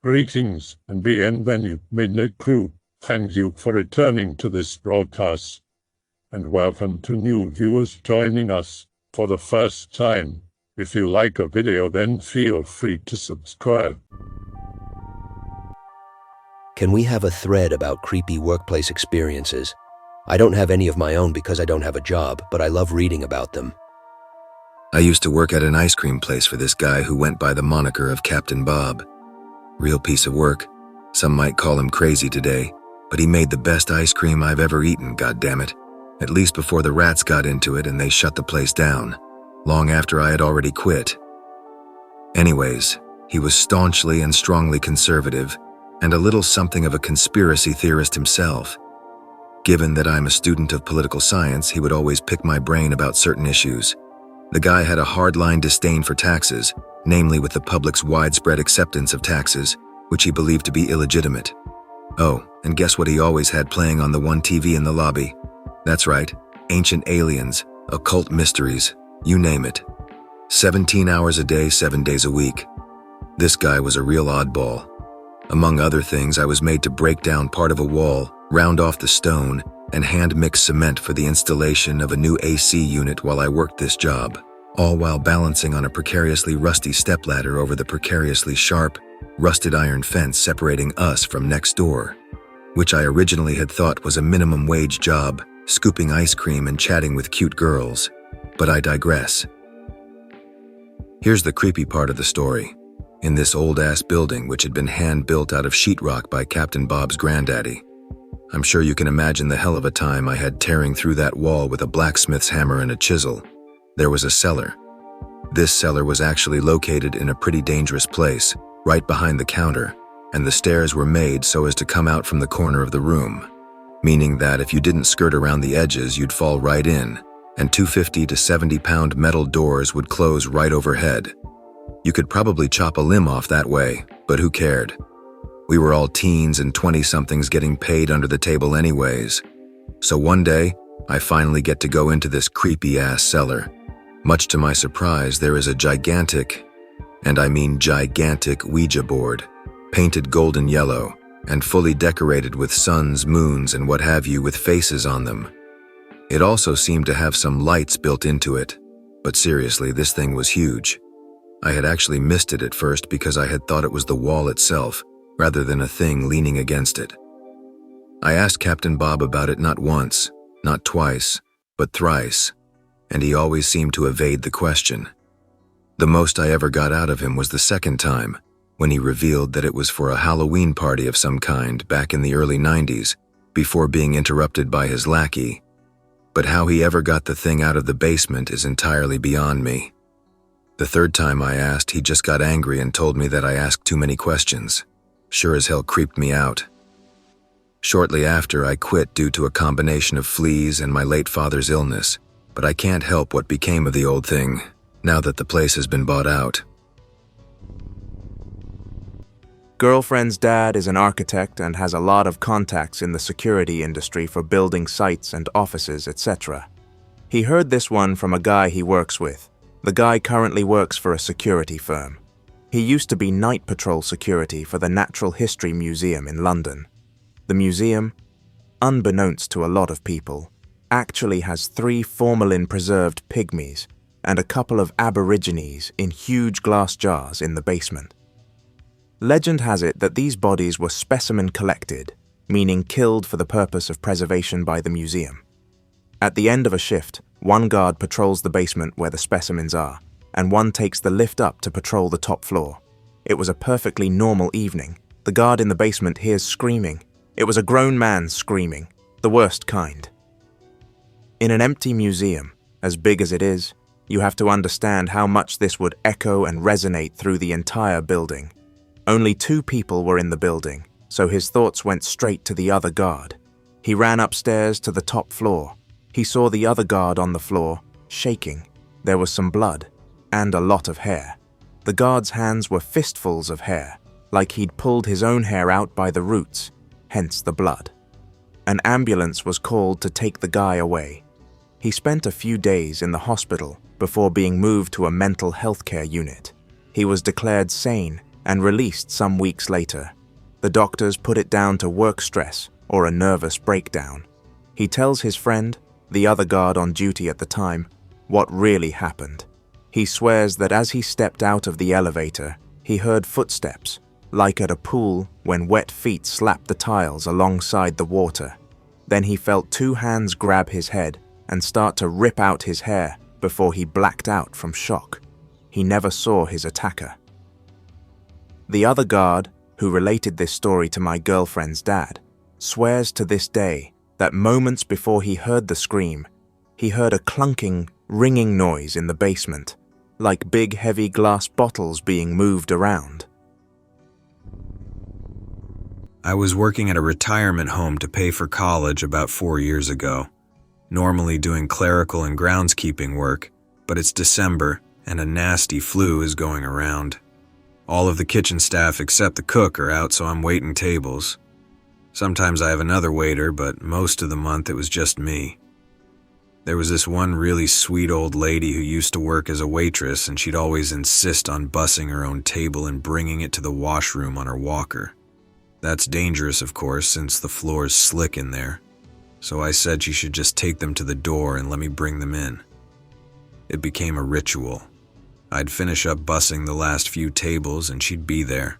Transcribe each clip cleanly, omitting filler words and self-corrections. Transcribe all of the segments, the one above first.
Greetings and bienvenue, Midnight Crew. Thank you for returning to this broadcast. And welcome to new viewers joining us for the first time. If you like a video, then feel free to subscribe. Can we have a thread about creepy workplace experiences? I don't have any of my own because I don't have a job, but I love reading about them. I used to work at an ice cream place for this guy who went by the moniker of Captain Bob. Real piece of work. Some might call him crazy today, but he made the best ice cream I've ever eaten, goddammit. At least before the rats got into it and they shut the place down, long after I had already quit. Anyways, he was staunchly and strongly conservative, and a little something of a conspiracy theorist himself. Given that I'm a student of political science, he would always pick my brain about certain issues. The guy had a hardline disdain for taxes, namely with the public's widespread acceptance of taxes, which he believed to be illegitimate. Oh, and guess what he always had playing on the one TV in the lobby? That's right, ancient aliens, occult mysteries, you name it. 17 hours a day, 7 days a week. This guy was a real oddball. Among other things, I was made to break down part of a wall, round off the stone, and hand-mix cement for the installation of a new AC unit while I worked this job, all while balancing on a precariously rusty stepladder over the precariously sharp, rusted iron fence separating us from next door, which I originally had thought was a minimum wage job, scooping ice cream and chatting with cute girls. But I digress. Here's the creepy part of the story. In this old-ass building which had been hand-built out of sheetrock by Captain Bob's granddaddy, I'm sure you can imagine the hell of a time I had tearing through that wall with a blacksmith's hammer and a chisel. There was a cellar. This cellar was actually located in a pretty dangerous place, right behind the counter, and the stairs were made so as to come out from the corner of the room, meaning that if you didn't skirt around the edges, you'd fall right in, and 250 to 70-pound metal doors would close right overhead. You could probably chop a limb off that way, but who cared? We were all teens and 20-somethings getting paid under the table anyways. So one day, I finally get to go into this creepy-ass cellar. Much to my surprise, there is a gigantic, and I mean gigantic, Ouija board, painted golden yellow, and fully decorated with suns, moons, and what have you with faces on them. It also seemed to have some lights built into it, but seriously, this thing was huge. I had actually missed it at first because I had thought it was the wall itself, rather than a thing leaning against it. I asked Captain Bob about it not once, not twice, but thrice, and he always seemed to evade the question. The most I ever got out of him was the second time, when he revealed that it was for a Halloween party of some kind back in the early 90s, before being interrupted by his lackey. But how he ever got the thing out of the basement is entirely beyond me. The third time I asked, he just got angry and told me that I asked too many questions. Sure as hell creeped me out. Shortly after, I quit due to a combination of fleas and my late father's illness, but I can't help what became of the old thing, now that the place has been bought out. Girlfriend's dad is an architect and has a lot of contacts in the security industry for building sites and offices, etc. He heard this one from a guy he works with. The guy currently works for a security firm. He used to be night patrol security for the Natural History Museum in London. The museum, unbeknownst to a lot of people, actually has 3 formalin-preserved pygmies and a couple of aborigines in huge glass jars in the basement. Legend has it that these bodies were specimen collected, meaning killed for the purpose of preservation by the museum. At the end of a shift, one guard patrols the basement where the specimens are, and one takes the lift up to patrol the top floor. It was a perfectly normal evening. The guard in the basement hears screaming. It was a grown man screaming, the worst kind. In an empty museum, as big as it is, you have to understand how much this would echo and resonate through the entire building. Only 2 people were in the building, so his thoughts went straight to the other guard. He ran upstairs to the top floor. He saw the other guard on the floor, shaking. There was some blood. And a lot of hair. The guard's hands were fistfuls of hair, like he'd pulled his own hair out by the roots, hence the blood. An ambulance was called to take the guy away. He spent a few days in the hospital before being moved to a mental health care unit. He was declared sane and released some weeks later. The doctors put it down to work stress or a nervous breakdown. He tells his friend, the other guard on duty at the time, what really happened. He swears that as he stepped out of the elevator, he heard footsteps, like at a pool when wet feet slap the tiles alongside the water. Then he felt two hands grab his head and start to rip out his hair before he blacked out from shock. He never saw his attacker. The other guard, who related this story to my girlfriend's dad, swears to this day that moments before he heard the scream, he heard a clunking, ringing noise in the basement, like big heavy glass bottles being moved around. I was working at a retirement home to pay for college about 4 years ago, normally doing clerical and groundskeeping work, but it's December and a nasty flu is going around. All of the kitchen staff except the cook are out, so I'm waiting tables. Sometimes I have another waiter, but most of the month it was just me. There was this one really sweet old lady who used to work as a waitress, and she'd always insist on bussing her own table and bringing it to the washroom on her walker. That's dangerous, of course, since the floor's slick in there. So I said she should just take them to the door and let me bring them in. It became a ritual. I'd finish up bussing the last few tables and she'd be there.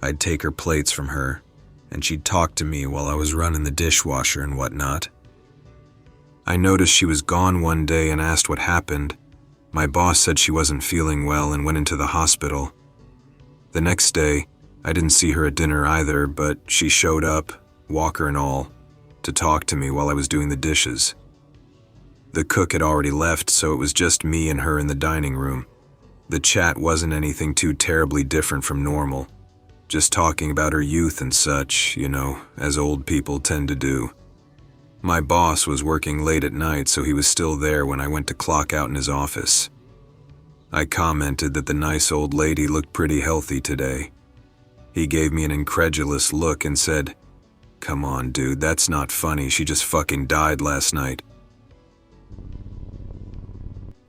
I'd take her plates from her, and she'd talk to me while I was running the dishwasher and whatnot. I noticed she was gone one day and asked what happened. My boss said she wasn't feeling well and went into the hospital. The next day, I didn't see her at dinner either, but she showed up, walker and all, to talk to me while I was doing the dishes. The cook had already left, so it was just me and her in the dining room. The chat wasn't anything too terribly different from normal, just talking about her youth and such, as old people tend to do. My boss was working late at night, so he was still there when I went to clock out in his office. I commented that the nice old lady looked pretty healthy today. He gave me an incredulous look and said, "Come on, dude, that's not funny. She just fucking died last night."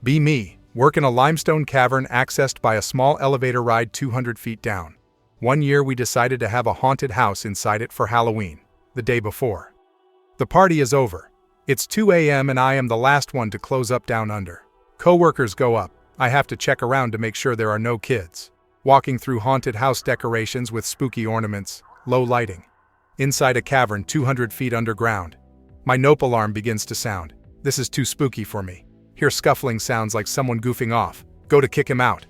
Be me, work in a limestone cavern accessed by a small elevator ride 200 feet down. One year we decided to have a haunted house inside it for Halloween, the day before. The party is over. It's 2 a.m. and I am the last one to close up down under. Coworkers go up. I have to check around to make sure there are no kids. Walking through haunted house decorations with spooky ornaments, low lighting. Inside a cavern 200 feet underground. My nope alarm begins to sound. This is too spooky for me. Hear scuffling sounds like someone goofing off. Go to kick him out.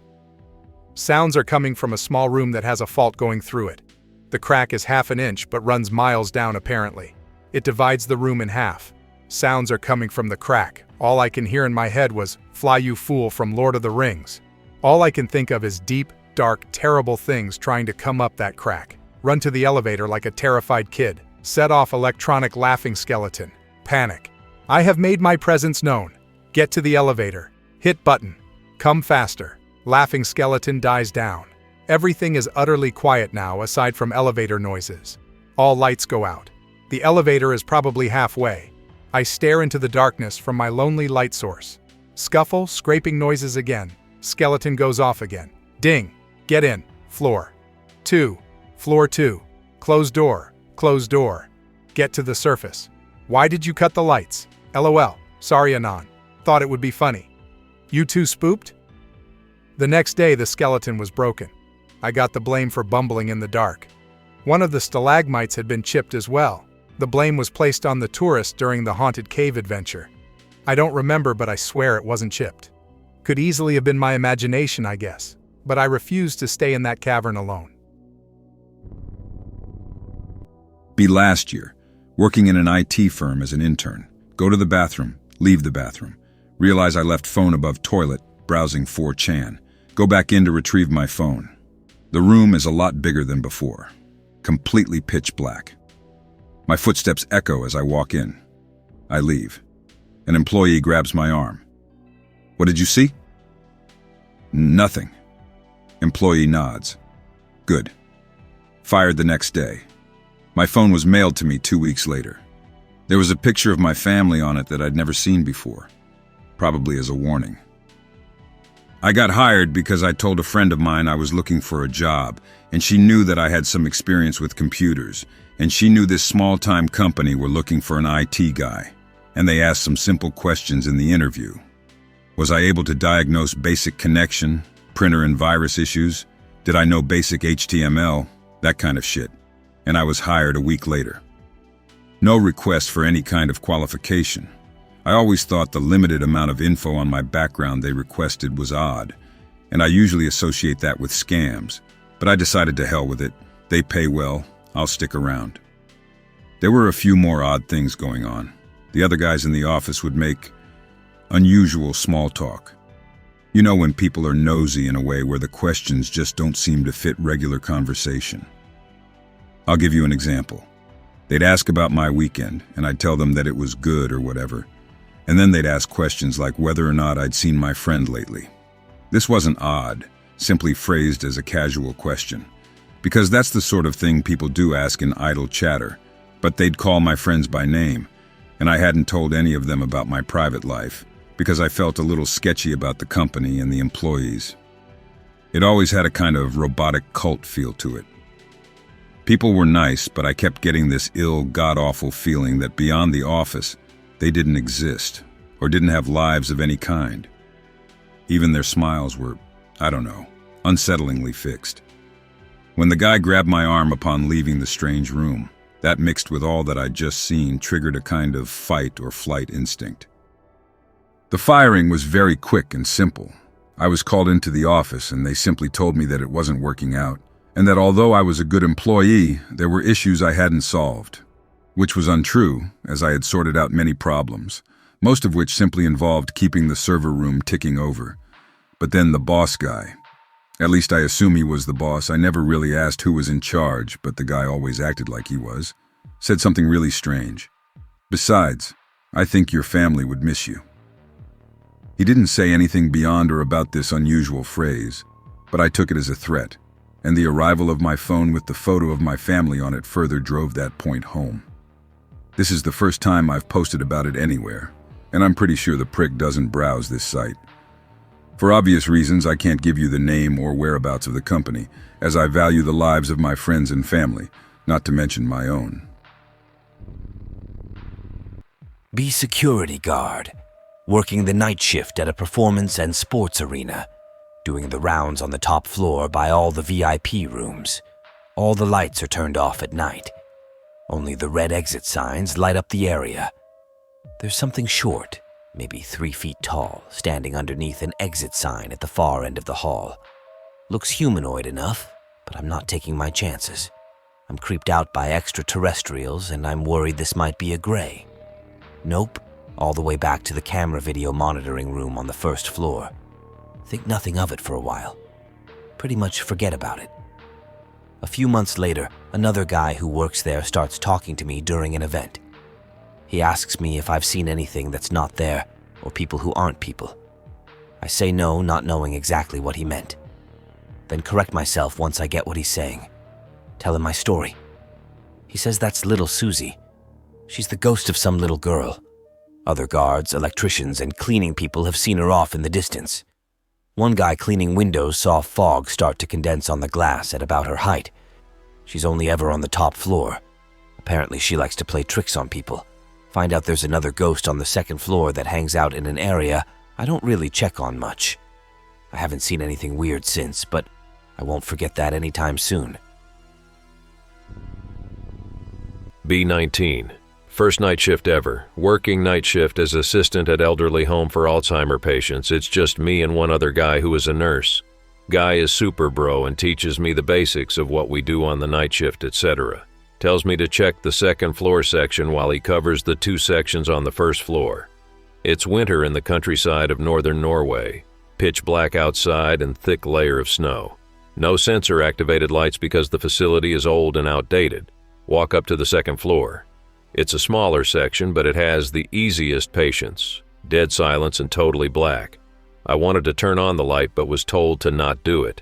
Sounds are coming from a small room that has a fault going through it. The crack is half an inch but runs miles down apparently. It divides the room in half. Sounds are coming from the crack. All I can hear in my head was, "Fly you fool" from Lord of the Rings. All I can think of is deep, dark, terrible things trying to come up that crack. Run to the elevator like a terrified kid. Set off electronic laughing skeleton. Panic. I have made my presence known. Get to the elevator. Hit button. Come faster. Laughing skeleton dies down. Everything is utterly quiet now aside from elevator noises. All lights go out. The elevator is probably halfway. I stare into the darkness from my lonely light source. Scuffle, scraping noises again. Skeleton goes off again. Ding. Get in. Floor 2. Floor 2. Close door. Close door. Get to the surface. Why did you cut the lights? LOL. Sorry, Anon. Thought it would be funny. You too spooked? The next day, the skeleton was broken. I got the blame for bumbling in the dark. One of the stalagmites had been chipped as well. The blame was placed on the tourist during the haunted cave adventure. I don't remember, but I swear it wasn't chipped. Could easily have been my imagination, I guess. But I refused to stay in that cavern alone. Be last year, working in an IT firm as an intern. Go to the bathroom, leave the bathroom. Realize I left phone above toilet, browsing 4chan. Go back in to retrieve my phone. The room is a lot bigger than before. Completely pitch black. My footsteps echo as I walk in. I leave. An employee grabs my arm. "What did you see?" "Nothing." Employee nods. "Good." Fired the next day. My phone was mailed to me 2 weeks later. There was a picture of my family on it that I'd never seen before, probably as a warning. I got hired because I told a friend of mine I was looking for a job, and she knew that I had some experience with computers, and she knew this small-time company were looking for an IT guy, and they asked some simple questions in the interview. Was I able to diagnose basic connection, printer and virus issues? Did I know basic HTML? That kind of shit. And I was hired a week later. No request for any kind of qualification. I always thought the limited amount of info on my background they requested was odd, and I usually associate that with scams, but I decided to hell with it. They pay well, I'll stick around. There were a few more odd things going on. The other guys in the office would make unusual small talk. You know when people are nosy in a way where the questions just don't seem to fit regular conversation. I'll give you an example. They'd ask about my weekend, and I'd tell them that it was good or whatever. And then they'd ask questions like whether or not I'd seen my friend lately. This wasn't odd, simply phrased as a casual question, because that's the sort of thing people do ask in idle chatter, but they'd call my friends by name, and I hadn't told any of them about my private life, because I felt a little sketchy about the company and the employees. It always had a kind of robotic cult feel to it. People were nice, but I kept getting this ill, god-awful feeling that beyond the office, they didn't exist, or didn't have lives of any kind. Even their smiles were, I don't know, unsettlingly fixed. When the guy grabbed my arm upon leaving the strange room, that mixed with all that I'd just seen triggered a kind of fight or flight instinct. The firing was very quick and simple. I was called into the office and they simply told me that it wasn't working out, and that although I was a good employee, there were issues I hadn't solved. Which was untrue, as I had sorted out many problems, most of which simply involved keeping the server room ticking over. But then the boss guy. At least I assume he was the boss. I never really asked who was in charge, but the guy always acted like he was. Said something really strange. Besides, I think your family would miss you. He didn't say anything beyond or about this unusual phrase, but I took it as a threat, and the arrival of my phone with the photo of my family on it further drove that point home. This is the first time I've posted about it anywhere, and I'm pretty sure the prick doesn't browse this site. For obvious reasons, I can't give you the name or whereabouts of the company, as I value the lives of my friends and family, not to mention my own. Be security guard, working the night shift at a performance and sports arena, doing the rounds on the top floor by all the VIP rooms. All the lights are turned off at night. Only the red exit signs light up the area. There's something short, maybe 3 feet tall, standing underneath an exit sign at the far end of the hall. Looks humanoid enough, but I'm not taking my chances. I'm creeped out by extraterrestrials, and I'm worried this might be a gray. Nope, all the way back to the camera video monitoring room on the first floor. Think nothing of it for a while. Pretty much forget about it. A few months later, another guy who works there starts talking to me during an event. He asks me if I've seen anything that's not there, or people who aren't people. I say no, not knowing exactly what he meant. Then correct myself once I get what he's saying. Tell him my story. He says that's little Suzie. She's the ghost of some little girl. Other guards, electricians, and cleaning people have seen her off in the distance. One guy cleaning windows saw fog start to condense on the glass at about her height. She's only ever on the top floor. Apparently she likes to play tricks on people. Find out there's another ghost on the second floor that hangs out in an area I don't really check on much. I haven't seen anything weird since, but I won't forget that anytime soon. B19. First night shift ever. Working night shift as assistant at elderly home for Alzheimer patients. It's just me and one other guy who is a nurse. Guy is super bro and teaches me the basics of what we do on the night shift, etc. Tells me to check the second floor section while he covers the 2 sections on the first floor. It's winter in the countryside of northern Norway. Pitch black outside and thick layer of snow. No sensor-activated lights because the facility is old and outdated. Walk up to the second floor. It's a smaller section, but it has the easiest patients. Dead silence and totally black. I wanted to turn on the light, but was told to not do it.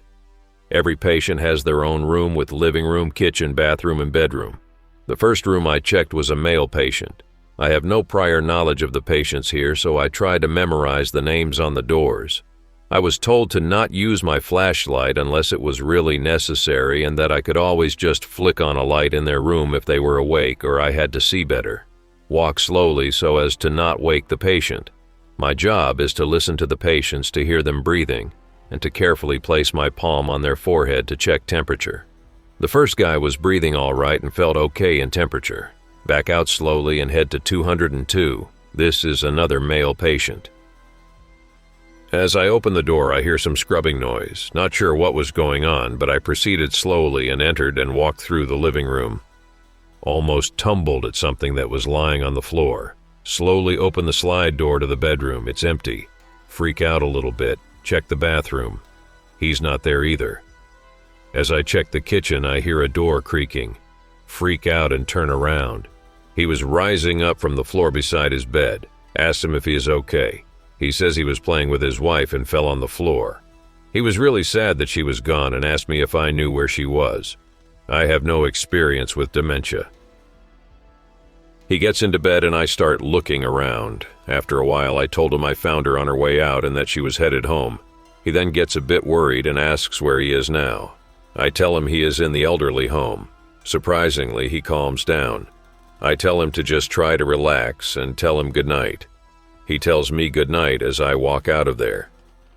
Every patient has their own room with living room, kitchen, bathroom, and bedroom. The first room I checked was a male patient. I have no prior knowledge of the patients here, so I tried to memorize the names on the doors. I was told to not use my flashlight unless it was really necessary and that I could always just flick on a light in their room if they were awake or I had to see better. Walk slowly so as to not wake the patient. My job is to listen to the patients to hear them breathing and to carefully place my palm on their forehead to check temperature. The first guy was breathing all right and felt okay in temperature. Back out slowly and head to 202. This is another male patient. As I open the door, I hear some scrubbing noise. Not sure what was going on, but I proceeded slowly and entered and walked through the living room. Almost tumbled at something that was lying on the floor. Slowly open the slide door to the bedroom. It's empty. Freak out a little bit. Check the bathroom. He's not there either. As I check the kitchen, I hear a door creaking. Freak out and turn around. He was rising up from the floor beside his bed. Asked him if he is okay. He says he was playing with his wife and fell on the floor. He was really sad that she was gone and asked me if I knew where she was. I have no experience with dementia. He gets into bed and I start looking around. After a while, I told him I found her on her way out and that she was headed home. He then gets a bit worried and asks where he is now. I tell him he is in the elderly home. Surprisingly, he calms down. I tell him to just try to relax and tell him goodnight. He tells me goodnight as I walk out of there.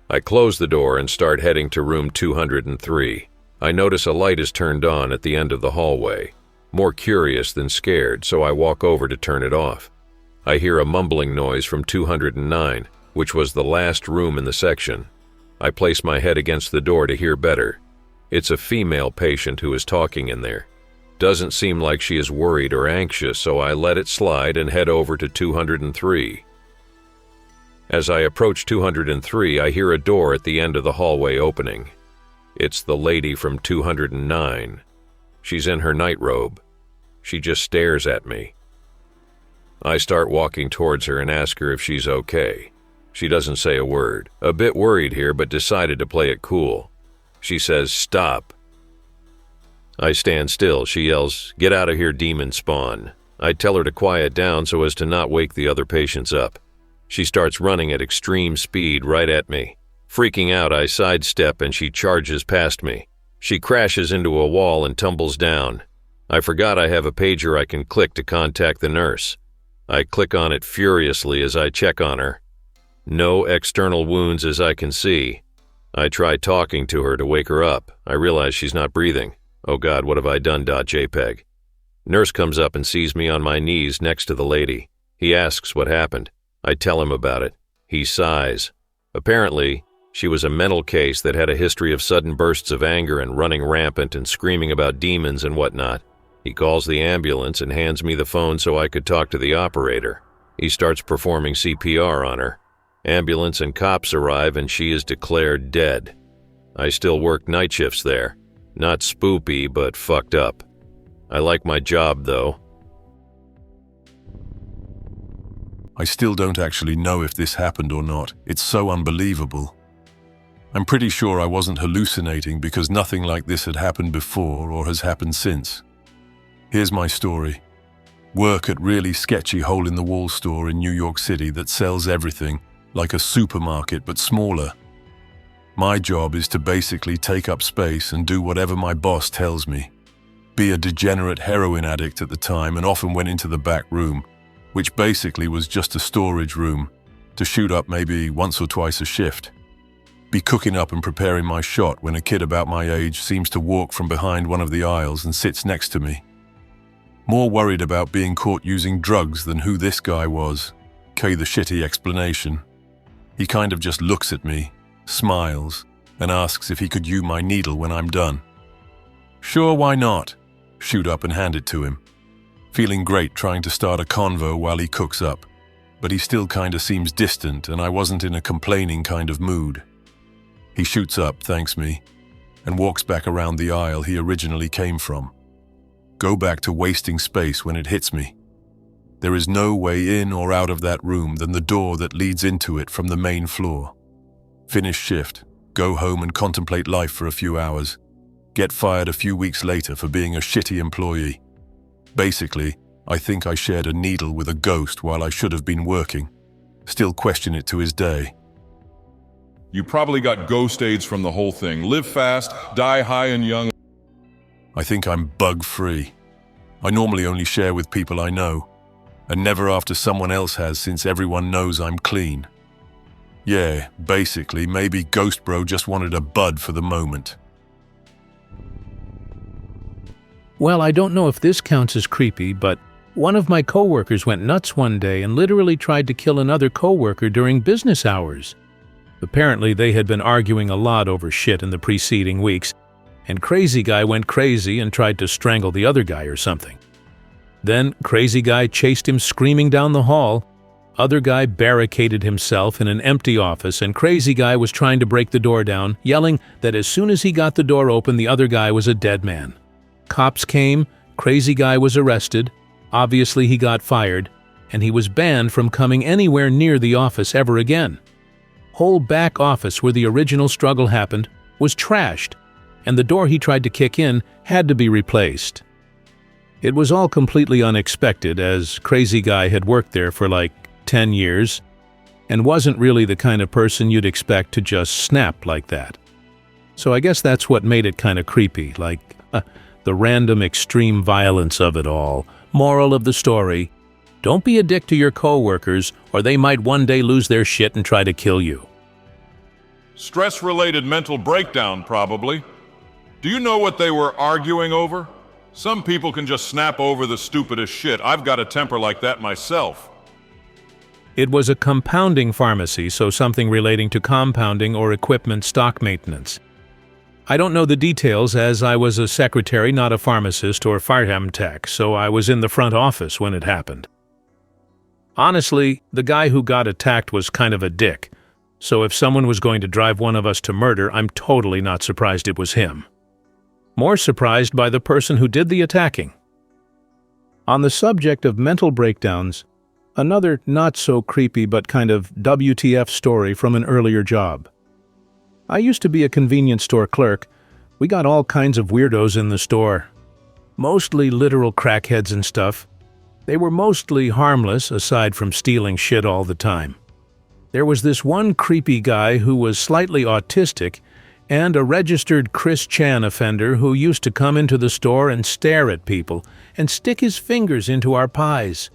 I close the door and start heading to room 203. I notice a light is turned on at the end of the hallway. More curious than scared, so I walk over to turn it off. I hear a mumbling noise from 209, which was the last room in the section. I place my head against the door to hear better. It's a female patient who is talking in there. Doesn't seem like she is worried or anxious, so I let it slide and head over to 203. As I approach 203, I hear a door at the end of the hallway opening. It's the lady from 209. She's in her nightrobe. She just stares at me. I start walking towards her and ask her if she's okay. She doesn't say a word. A bit worried here, but decided to play it cool. She says, "Stop." I stand still. She yells, "Get out of here, demon spawn." I tell her to quiet down so as to not wake the other patients up. She starts running at extreme speed right at me. Freaking out, I sidestep and she charges past me. She crashes into a wall and tumbles down. I forgot I have a pager I can click to contact the nurse. I click on it furiously as I check on her. No external wounds as I can see. I try talking to her to wake her up. I realize she's not breathing. Oh God, what have I done? JPEG. Nurse comes up and sees me on my knees next to the lady. He asks what happened. I tell him about it. He sighs. Apparently, she was a mental case that had a history of sudden bursts of anger and running rampant and screaming about demons and whatnot. He calls the ambulance and hands me the phone so I could talk to the operator. He starts performing CPR on her. Ambulance and cops arrive and she is declared dead. I still work night shifts there. Not spoopy, but fucked up. I like my job, though. I still don't actually know if this happened or not. It's so unbelievable. I'm pretty sure I wasn't hallucinating because nothing like this had happened before or has happened since. Here's my story. Work at really sketchy hole-in-the-wall store in New York City that sells everything, like a supermarket but smaller. My job is to basically take up space and do whatever my boss tells me. Be a degenerate heroin addict at the time and often went into the back room, which basically was just a storage room, to shoot up maybe once or twice a shift. Be cooking up and preparing my shot when a kid about my age seems to walk from behind one of the aisles and sits next to me. More worried about being caught using drugs than who this guy was. The shitty explanation. He kind of just looks at me, smiles, and asks if he could use my needle when I'm done. Sure, why not? Shoot up and hand it to him. Feeling great trying to start a convo while he cooks up, but he still kinda seems distant and I wasn't in a complaining kind of mood. He shoots up, thanks me, and walks back around the aisle he originally came from. Go back to wasting space when it hits me. There is no way in or out of that room than the door that leads into it from the main floor. Finish shift, go home and contemplate life for a few hours. Get fired a few weeks later for being a shitty employee. Basically, I think I shared a needle with a ghost while I should have been working. Still question it to this day. You probably got ghost AIDS from the whole thing. Live fast, die high and young. I think I'm bug-free. I normally only share with people I know, and never after someone else has, since everyone knows I'm clean. Yeah, basically, maybe Ghost Bro just wanted a bud for the moment. Well, I don't know if this counts as creepy, but one of my coworkers went nuts one day and literally tried to kill another coworker during business hours. Apparently, they had been arguing a lot over shit in the preceding weeks, and Crazy Guy went crazy and tried to strangle the other guy or something. Then, Crazy Guy chased him screaming down the hall. Other guy barricaded himself in an empty office, and Crazy Guy was trying to break the door down, yelling that as soon as he got the door open, the other guy was a dead man. Cops came, Crazy Guy was arrested, obviously he got fired, and he was banned from coming anywhere near the office ever again. Whole back office where the original struggle happened was trashed, and the door he tried to kick in had to be replaced. It was all completely unexpected, as Crazy Guy had worked there for like 10 years and wasn't really the kind of person you'd expect to just snap like that. So I guess that's what made it kind of creepy, like the random extreme violence of it all. Moral of the story: don't be a dick to your coworkers, or they might one day lose their shit and try to kill you. Stress-related mental breakdown, probably. Do you know what they were arguing over? Some people can just snap over the stupidest shit. I've got a temper like that myself. It was a compounding pharmacy, so something relating to compounding or equipment stock maintenance. I don't know the details, as I was a secretary, not a pharmacist or pharm tech, so I was in the front office when it happened. Honestly, the guy who got attacked was kind of a dick, so if someone was going to drive one of us to murder, I'm totally not surprised it was him. More surprised by the person who did the attacking. On the subject of mental breakdowns, another not-so-creepy but kind of WTF story from an earlier job. I used to be a convenience store clerk. We got all kinds of weirdos in the store. Mostly literal crackheads and stuff. They were mostly harmless, aside from stealing shit all the time. There was this one creepy guy who was slightly autistic and a registered Chris Chan offender who used to come into the store and stare at people and stick his fingers into our pies.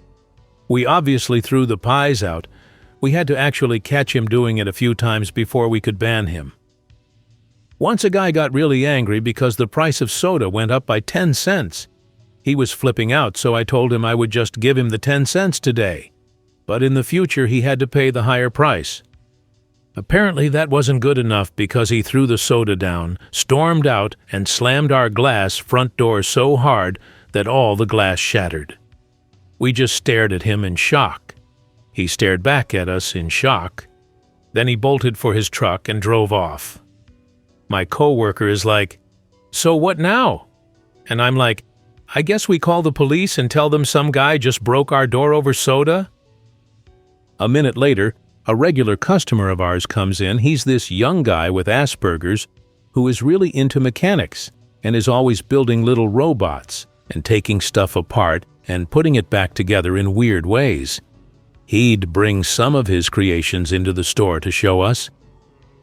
We obviously threw the pies out. We had to actually catch him doing it a few times before we could ban him. Once a guy got really angry because the price of soda went up by 10 cents. He was flipping out, so I told him I would just give him the 10 cents today. But in the future, he had to pay the higher price. Apparently that wasn't good enough because he threw the soda down, stormed out, and slammed our glass front door so hard that all the glass shattered. We just stared at him in shock. He stared back at us in shock. Then he bolted for his truck and drove off. My coworker is like, "So what now?" And I'm like, "I guess we call the police and tell them some guy just broke our door over soda?" A minute later, a regular customer of ours comes in. He's this young guy with Asperger's who is really into mechanics and is always building little robots and taking stuff apart and putting it back together in weird ways. He'd bring some of his creations into the store to show us.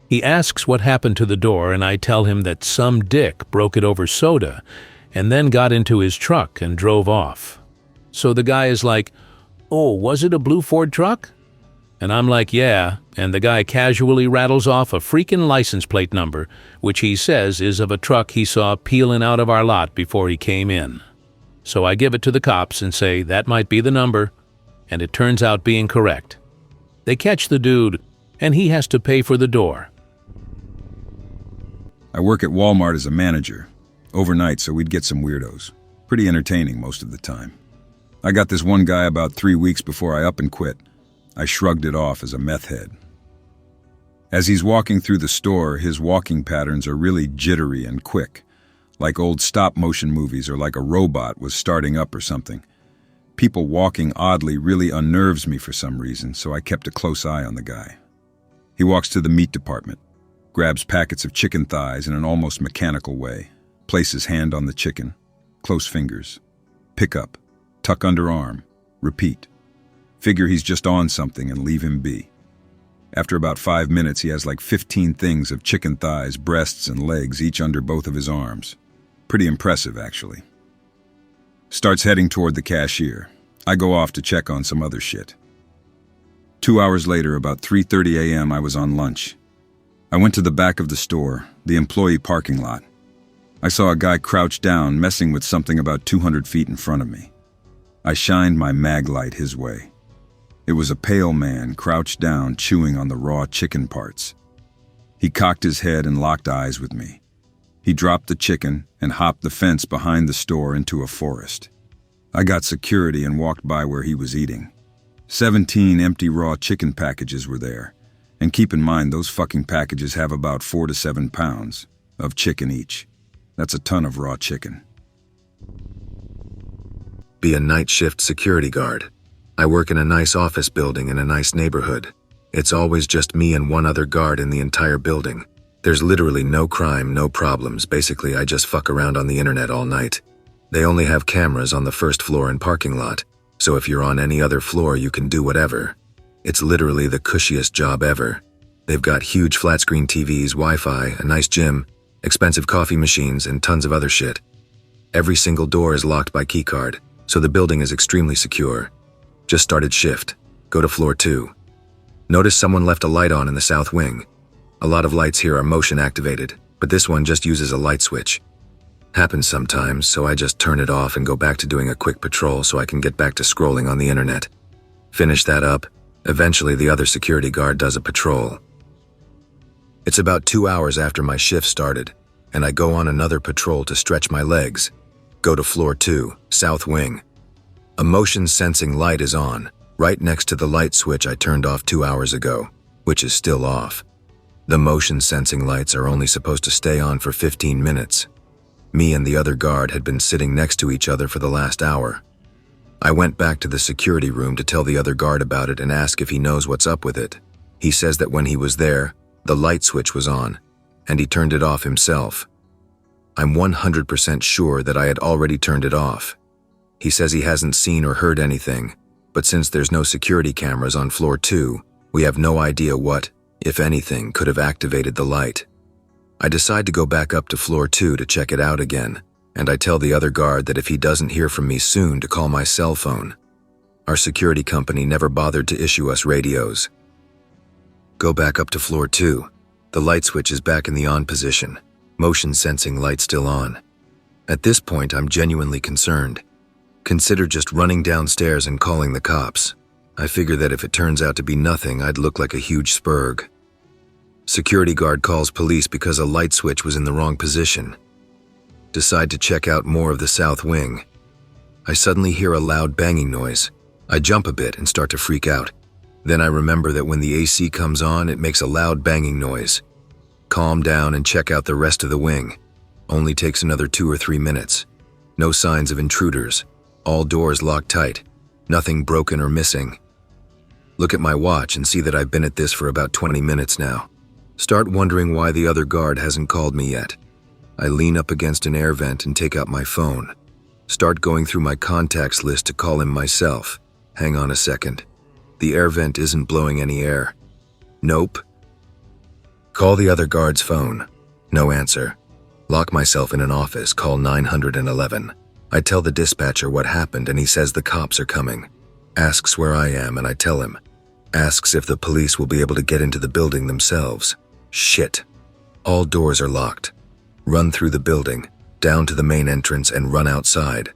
He asks what happened to the door, and I tell him that some dick broke it over soda and then got into his truck and drove off. So the guy is like, "Oh, was it a blue Ford truck?" And I'm like, "Yeah," and the guy casually rattles off a freaking license plate number, which he says is of a truck he saw peeling out of our lot before he came in. So I give it to the cops and say that might be the number, and it turns out being correct. They catch the dude, and he has to pay for the door. I work at Walmart as a manager, overnight, so we'd get some weirdos. Pretty entertaining most of the time. I got this one guy about 3 weeks before I up and quit. I shrugged it off as a meth head. As he's walking through the store, his walking patterns are really jittery and quick, like old stop-motion movies or like a robot was starting up or something. People walking oddly really unnerves me for some reason, so I kept a close eye on the guy. He walks to the meat department, grabs packets of chicken thighs in an almost mechanical way, places hand on the chicken, close fingers, pick up, tuck under arm, repeat. Figure he's just on something and leave him be. After about 5 minutes, he has like 15 things of chicken thighs, breasts, and legs, each under both of his arms. Pretty impressive, actually. Starts heading toward the cashier. I go off to check on some other shit. 2 hours later, about 3:30 a.m., I was on lunch. I went to the back of the store, the employee parking lot. I saw a guy crouched down, messing with something about 200 feet in front of me. I shined my mag light his way. It was a pale man crouched down, chewing on the raw chicken parts. He cocked his head and locked eyes with me. He dropped the chicken and hopped the fence behind the store into a forest. I got security and walked by where he was eating. 17 empty raw chicken packages were there. And keep in mind, those fucking packages have about 4 to 7 pounds of chicken each. That's a ton of raw chicken. Be a night shift security guard. I work in a nice office building in a nice neighborhood. It's always just me and one other guard in the entire building. There's literally no crime, no problems. Basically, I just fuck around on the internet all night. They only have cameras on the first floor and parking lot, so if you're on any other floor, you can do whatever. It's literally the cushiest job ever. They've got huge flat-screen TVs, Wi-Fi, a nice gym, expensive coffee machines, and tons of other shit. Every single door is locked by keycard, so the building is extremely secure. Just started shift. Go to floor 2. Notice someone left a light on in the south wing. A lot of lights here are motion activated, but this one just uses a light switch. Happens sometimes, so I just turn it off and go back to doing a quick patrol so I can get back to scrolling on the internet. Finish that up. Eventually, the other security guard does a patrol. It's about 2 hours after my shift started, and I go on another patrol to stretch my legs. Go to floor 2, south wing. A motion sensing light is on, right next to the light switch I turned off 2 hours ago, which is still off. The motion sensing lights are only supposed to stay on for 15 minutes. Me and the other guard had been sitting next to each other for the last hour. I went back to the security room to tell the other guard about it and ask if he knows what's up with it. He says that when he was there, the light switch was on, and he turned it off himself. I'm 100% sure that I had already turned it off. He says he hasn't seen or heard anything, but since there's no security cameras on floor 2, we have no idea what, if anything, could have activated the light. I decide to go back up to floor 2 to check it out again, and I tell the other guard that if he doesn't hear from me soon to call my cell phone. Our security company never bothered to issue us radios. Go back up to floor 2. The light switch is back in the on position. Motion sensing light still on. At this point, I'm genuinely concerned. Consider just running downstairs and calling the cops. I figure that if it turns out to be nothing, I'd look like a huge spurg. Security guard calls police because a light switch was in the wrong position. Decide to check out more of the south wing. I suddenly hear a loud banging noise. I jump a bit and start to freak out. Then I remember that when the AC comes on, it makes a loud banging noise. Calm down and check out the rest of the wing. Only takes another 2 or 3 minutes. No signs of intruders. All doors locked tight. Nothing broken or missing. Look at my watch and see that I've been at this for about 20 minutes now. Start wondering why the other guard hasn't called me yet. I lean up against an air vent and take out my phone. Start going through my contacts list to call him myself. Hang on a second. The air vent isn't blowing any air. Nope. Call the other guard's phone. No answer. Lock myself in an office, call 911. I tell the dispatcher what happened and he says the cops are coming. Asks where I am and I tell him. Asks if the police will be able to get into the building themselves. Shit. All doors are locked. Run through the building, down to the main entrance and run outside.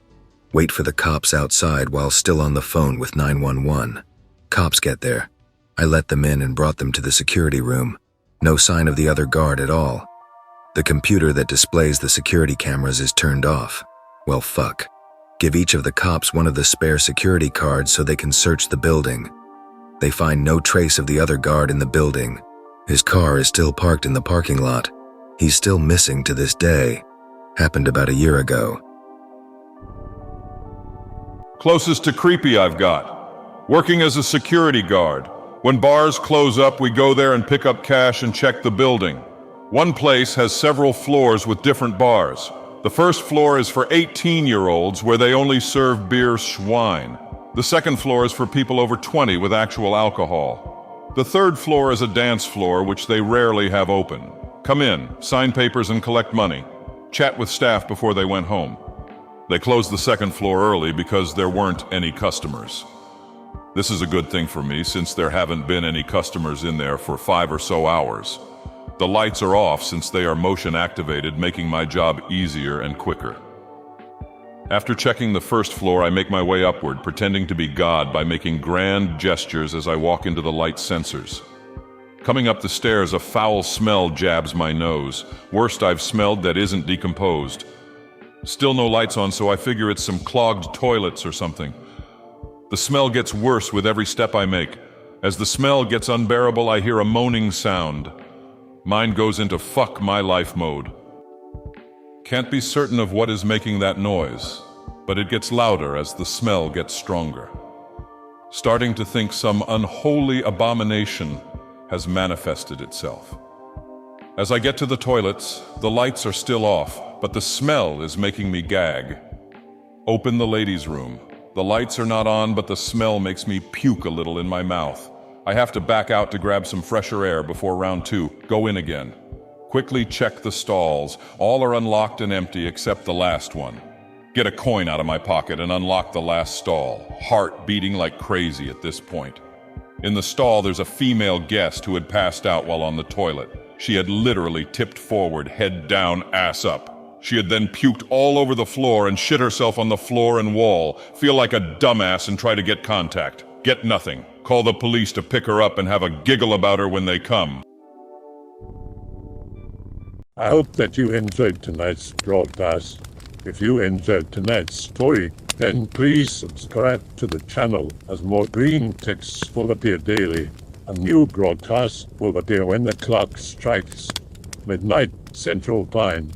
Wait for the cops outside while still on the phone with 911. Cops get there. I let them in and brought them to the security room. No sign of the other guard at all. The computer that displays the security cameras is turned off. Well, fuck. Give each of the cops one of the spare security cards so they can search the building. They find no trace of the other guard in the building. His car is still parked in the parking lot. He's still missing to this day. Happened about a year ago. Closest to creepy I've got. Working as a security guard. When bars close up, we go there and pick up cash and check the building. One place has several floors with different bars. The first floor is for 18-year-olds where they only serve beer Schwein. The second floor is for people over 20 with actual alcohol. The third floor is a dance floor, which they rarely have open. Come in, sign papers and collect money. Chat with staff before they went home. They closed the second floor early because there weren't any customers. This is a good thing for me since there haven't been any customers in there for 5 or so hours. The lights are off since they are motion activated, making my job easier and quicker. After checking the first floor, I make my way upward, pretending to be God by making grand gestures as I walk into the light sensors. Coming up the stairs, a foul smell jabs my nose. Worst I've smelled that isn't decomposed. Still no lights on, so I figure it's some clogged toilets or something. The smell gets worse with every step I make. As the smell gets unbearable, I hear a moaning sound. Mine goes into fuck my life mode. Can't be certain of what is making that noise, but it gets louder as the smell gets stronger. Starting to think some unholy abomination has manifested itself. As I get to the toilets, the lights are still off, but the smell is making me gag. Open the ladies' room. The lights are not on, but the smell makes me puke a little in my mouth. I have to back out to grab some fresher air before round 2. Go in again. Quickly check the stalls. All are unlocked and empty except the last one. Get a coin out of my pocket and unlock the last stall, heart beating like crazy at this point. In the stall, there's a female guest who had passed out while on the toilet. She had literally tipped forward, head down, ass up. She had then puked all over the floor and shit herself on the floor and wall. Feel like a dumbass and try to get contact. Get nothing. Call the police to pick her up and have a giggle about her when they come. I hope that you enjoyed tonight's broadcast. If you enjoyed tonight's story, then please subscribe to the channel as more Greentext will appear daily. A new broadcast will appear when the clock strikes midnight Central Time.